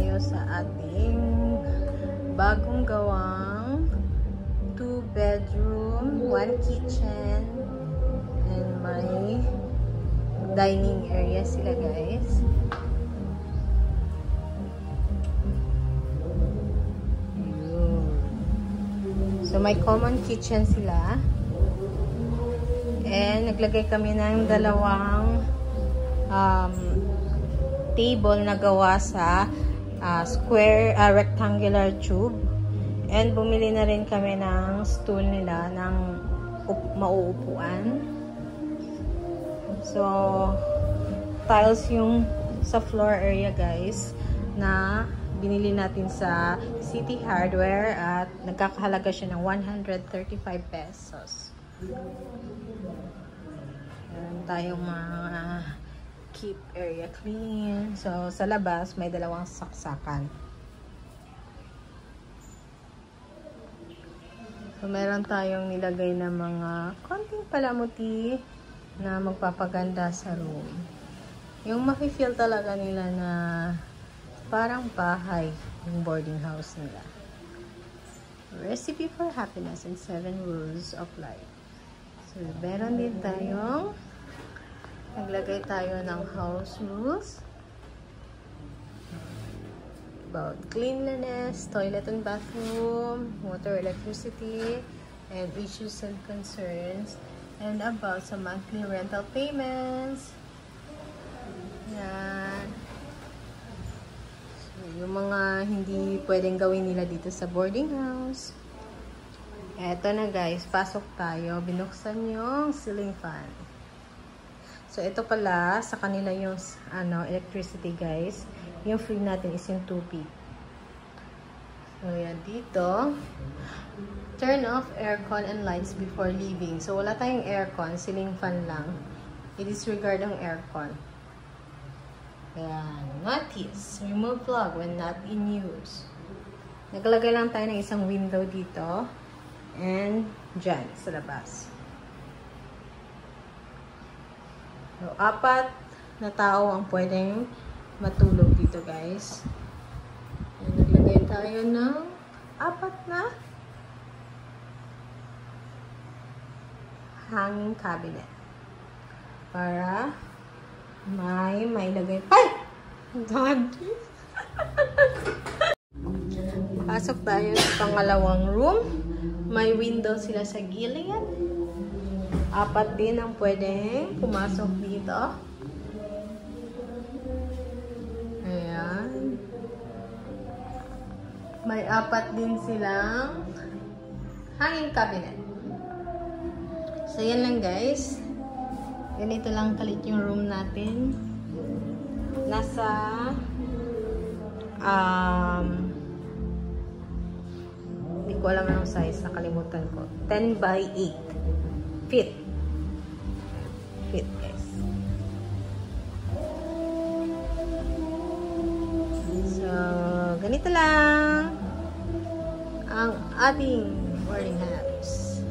tayo sa ating bagong gawang 2-bedroom, 1 kitchen, and may dining area sila, guys. So, may common kitchen sila. And, naglagay kami ng dalawang table na gawa sa rectangular tube. And, bumili na rin kami ng stool nila ng mauupuan. So, tiles yung sa floor area, guys, na binili natin sa City Hardware at nagkakahalaga siya ng 135 pesos. Meron tayong mga keep area clean. So, sa labas, may dalawang saksakan. So, meron tayong nilagay na mga konting palamuti na magpapaganda sa room. Yung mafe-feel talaga nila na parang bahay yung boarding house nila. Recipe for Happiness and 7 Rules of Life. So, meron din tayong naglagay tayo ng house rules about cleanliness, toilet and bathroom, water, electricity, and issues and concerns, and about some monthly rental payments. Yan. Yung mga hindi pwedeng gawin nila dito sa boarding house. Eto na, guys, pasok tayo. Binuksan yung ceiling fan. So, ito pala, sa kanila yung electricity, guys. Yung free natin is yung 2 feet. So, yan dito. Turn off aircon and lights before leaving. So, wala tayong aircon. Ceiling fan lang. I-disregard ang aircon. Ayan. Notice, remove plug when not in use. Naglagay lang tayo ng isang window dito. And dyan, sa labas. So, 4 na tao ang pwedeng matulog dito, guys. And naglagay tayo ng 4 na hanging cabinet. Para may lagay. Ay! God! Pasok tayo sa pangalawang room. May window sila sa gilid. 4 din ang pwedeng pumasok dito. Ayan. May 4 din silang hanging cabinet. So, yan lang, guys. Ganito lang kalit yung room natin. Nasa hindi ko alam anong size, nakalimutan ko. 10 by 8 feet. Guys. So, ganito lang ang ating boarding house.